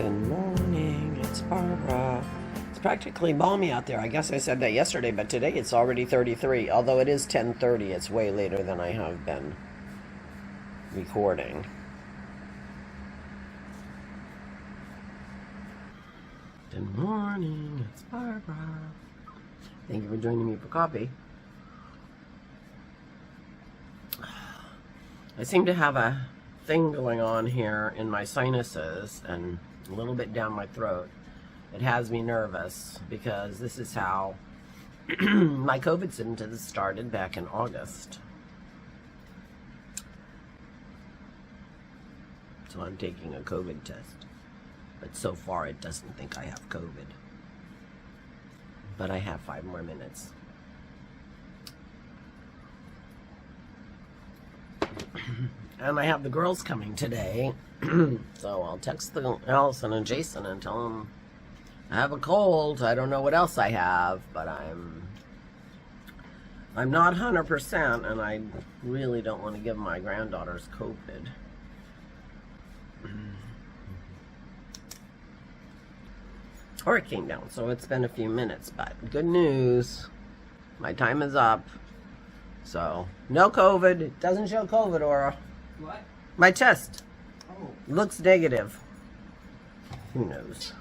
Good morning, it's Barbara. It's practically balmy out there. I guess I said that yesterday, but today it's already 33. Although it is 10:30, it's way later than I have been recording. Good morning, it's Barbara. Thank you for joining me for coffee. I seem to have a thing going on here in my sinuses and a little bit down my throat. It has me nervous because this is how my COVID symptoms started back in August. So I'm taking a COVID test. But so far it doesn't think I have COVID. But I have 5 more minutes. And I have the girls coming today, so I'll text Allison and Jason and tell them I have a cold. I don't know what else I have, but I'm not 100%, and I really don't want to give my granddaughters COVID. Or it came down, so it's been a few minutes, but good news. My time is up. So, no COVID. It doesn't show COVID, Aura. What? My test. Oh. Looks negative. Who knows?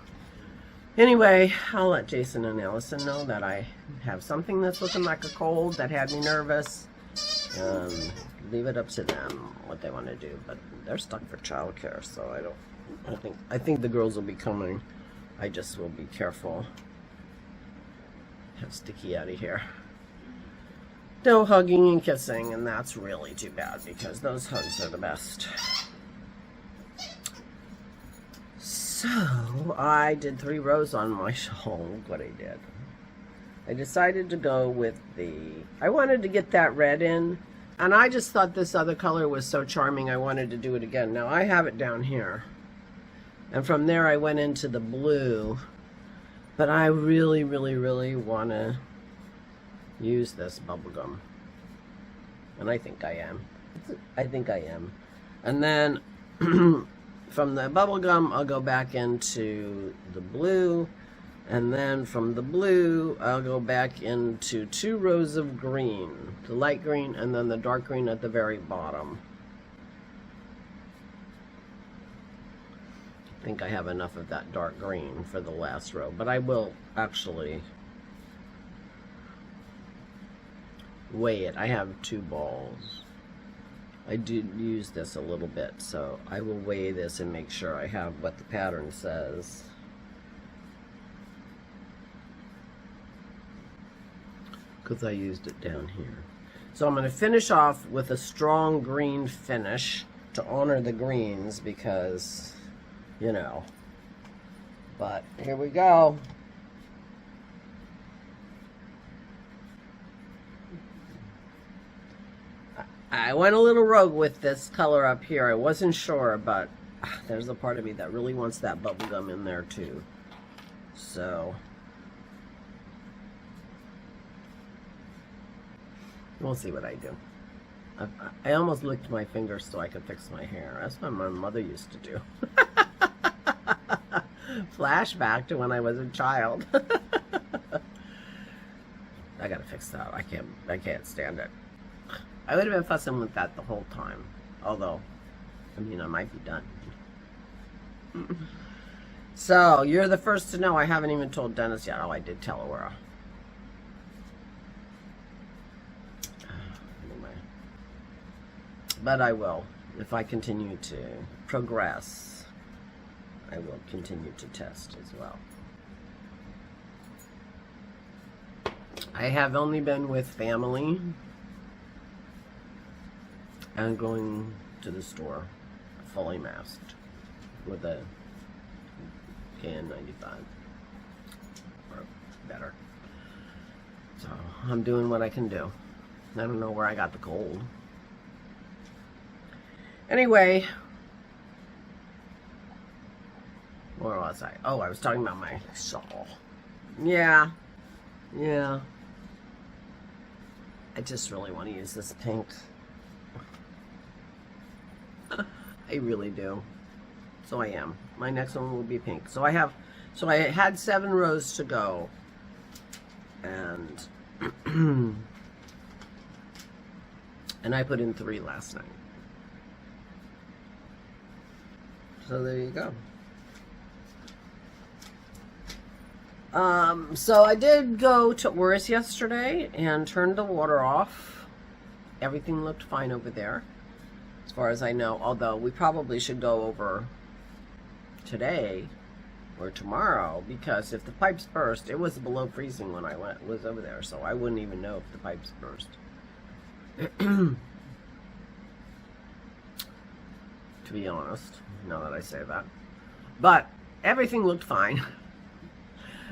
Anyway, I'll let Jason and Allison know that I have something that's looking like a cold that had me nervous. Leave it up to them what they want to do. But they're stuck for childcare, so I think the girls will be coming. I just will be careful. Have Sticky out of here. No hugging and kissing, and that's really too bad because those hugs are the best. So, I did 3 rows on my shawl. Look what I did. I decided to go with I wanted to get that red in, and I just thought this other color was so charming I wanted to do it again. Now, I have it down here. And from there I went into the blue, but I really, really, really want to use this bubblegum, and I think I am. And then from the bubblegum I'll go back into the blue, and then from the blue I'll go back into 2 rows of green, the light green and then the dark green at the very bottom. I think I have enough of that dark green for the last row, but I will actually weigh it. I have 2 balls. I did use this a little bit, so I will weigh this and make sure I have what the pattern says. Because I used it down here. So I'm going to finish off with a strong green finish to honor the greens because, you know. But here we go. I went a little rogue with this color up here. I wasn't sure, but there's a part of me that really wants that bubblegum in there too. So we'll see what I do. I almost licked my fingers so I could fix my hair. That's what my mother used to do. Flashback to when I was a child. I gotta fix that. I can't stand it. I would have been fussing with that the whole time. Although, I mean, I might be done. So, you're the first to know. I haven't even told Dennis yet. Oh, I did tell Aura. Anyway. But I will. If I continue to progress, I will continue to test as well. I have only been with family and going to the store fully masked with a KN95 or better. So I'm doing what I can do. I don't know where I got the cold. Anyway, where was I? Oh, I was talking about my shawl. Yeah. I just really want to use this pink. I really do. So I am. My next one will be pink. So I had 7 rows to go. And and I put in 3 last night. So there you go. So I did go to Oris yesterday and turned the water off. Everything looked fine over there, as far as I know, although we probably should go over today or tomorrow, because if the pipes burst, it was below freezing when I was over there, so I wouldn't even know if the pipes burst. To be honest, now that I say that. But everything looked fine.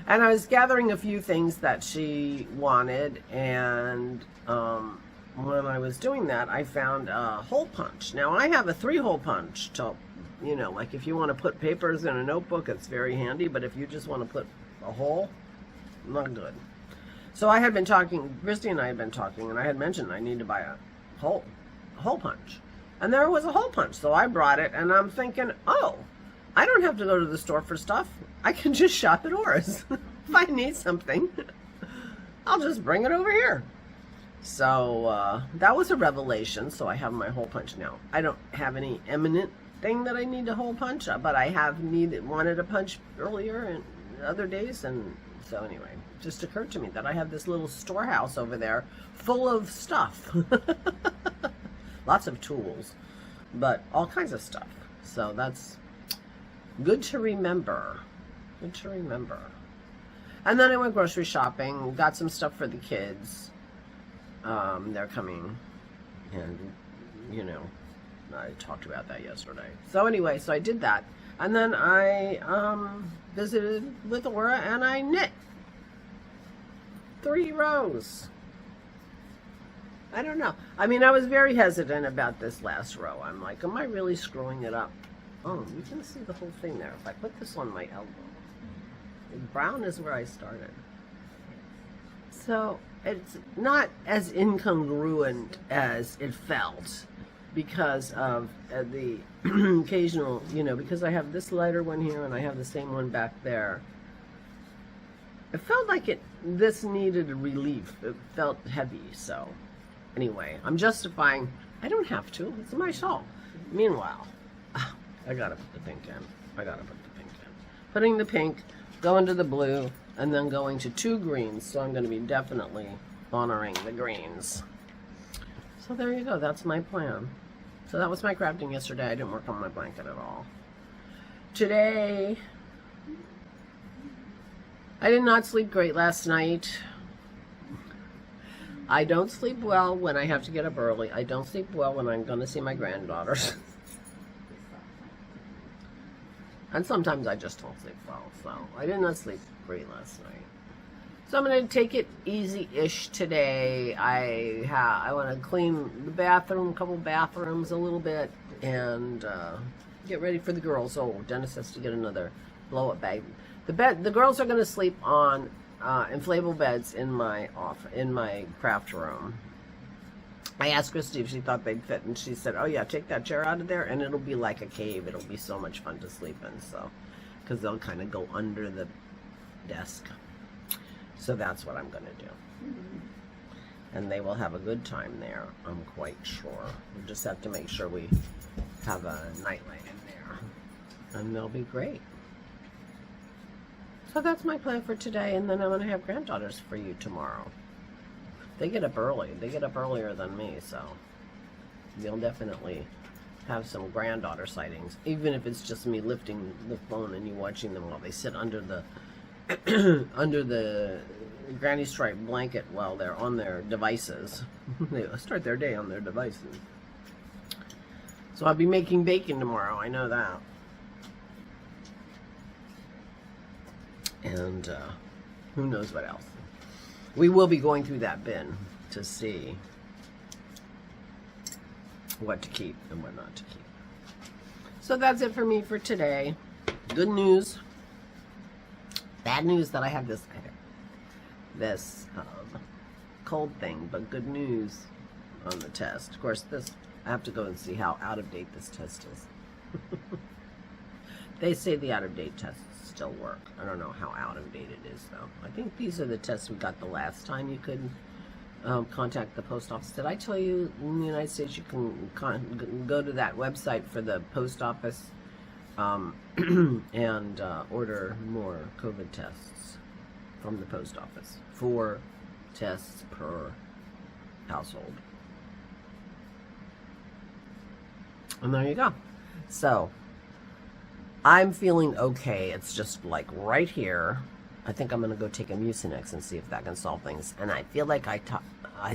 And I was gathering a few things that she wanted, and when I was doing that, I found a hole punch. Now, I have a 3-hole punch to, you know, like if you want to put papers in a notebook, it's very handy, but if you just want to put a hole, not good. So I had been talking, Christy and I had been talking, and I had mentioned I need to buy a hole punch. And there was a hole punch, so I brought it, and I'm thinking, oh, I don't have to go to the store for stuff. I can just shop at Oris. If I need something, I'll just bring it over here. So that was a revelation. So I have my hole punch now. I don't have any imminent thing that I need to hole punch, but I have wanted a punch earlier and other days, and so anyway, it just occurred to me that I have this little storehouse over there full of stuff. Lots of tools, but all kinds of stuff. So that's good to remember. Good to remember. And then I went grocery shopping, got some stuff for the kids. They're coming, and, you know, I talked about that yesterday. So anyway, so I did that. And then I visited with Aura, and I knit 3 rows. I don't know. I mean, I was very hesitant about this last row. I'm like, am I really screwing it up? Oh, you can see the whole thing there. If I put this on my elbow, brown is where I started. So it's not as incongruent as it felt because of the occasional, you know, because I have this lighter one here and I have the same one back there. It felt like this needed a relief. It felt heavy, so anyway, I'm justifying, I don't have to, it's my shawl. Meanwhile, I gotta put the pink in. Putting the pink, going to the blue, and then going to 2 greens, so I'm going to be definitely honoring the greens. So there you go, that's my plan. So that was my crafting yesterday. I didn't work on my blanket at all. Today, I did not sleep great last night. I don't sleep well when I have to get up early. I don't sleep well when I'm going to see my granddaughters. And sometimes I just don't sleep well, so I did not sleep great last night. So I'm going to take it easy-ish today. I want to clean the bathroom, a couple bathrooms a little bit, and get ready for the girls. Oh, Dennis has to get another blow-up bag. The girls are going to sleep on inflatable beds in my craft room. I asked Christy if she thought they'd fit, and she said, oh yeah, take that chair out of there, and it'll be like a cave. It'll be so much fun to sleep in, so, because they'll kind of go under the desk. So that's what I'm going to do. And they will have a good time there, I'm quite sure. We just have to make sure we have a nightlight in there, and they'll be great. So that's my plan for today, and then I'm going to have granddaughters for you tomorrow. They get up early. They get up earlier than me, so you'll definitely have some granddaughter sightings, even if it's just me lifting the phone and you watching them while they sit under the under the granny stripe blanket while they're on their devices. They start their day on their devices. So I'll be making bacon tomorrow. I know that. And who knows what else. We will be going through that bin to see what to keep and what not to keep. So that's it for me for today. Good news. Bad news that I have this cold thing, but good news on the test. Of course, I have to go and see how out of date this test is. They say the out-of-date tests still work. I don't know how out-of-date it is, though. I think these are the tests we got the last time you could contact the post office. Did I tell you in the United States you can go to that website for the post office and order more COVID tests from the post office? 4 tests per household. And there you go. So, I'm feeling okay. It's just like right here. I think I'm going to go take a Mucinex and see if that can solve things. And I feel like I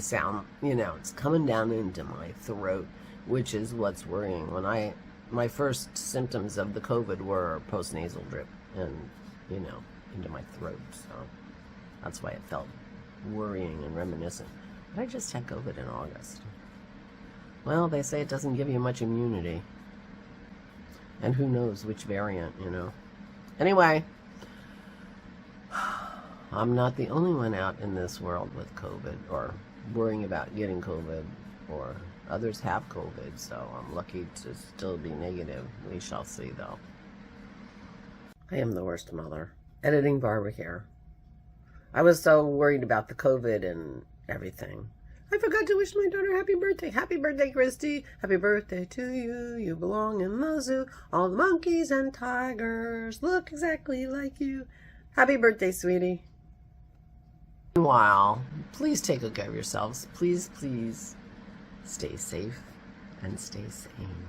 sound, it's coming down into my throat, which is what's worrying. When my first symptoms of the COVID were post-nasal drip and, into my throat. So that's why it felt worrying and reminiscent. But I just had COVID in August. Well, they say it doesn't give you much immunity. And who knows which variant, Anyway, I'm not the only one out in this world with COVID or worrying about getting COVID, or others have COVID, so I'm lucky to still be negative. We shall see, though. I am the worst mother. Editing Barbara here. I was so worried about the COVID and everything. I forgot to wish my daughter happy birthday. Happy birthday, Christy. Happy birthday to you. You belong in the zoo. All the monkeys and tigers look exactly like you. Happy birthday, sweetie. Meanwhile, please take good care of yourselves. Please, please stay safe and stay sane.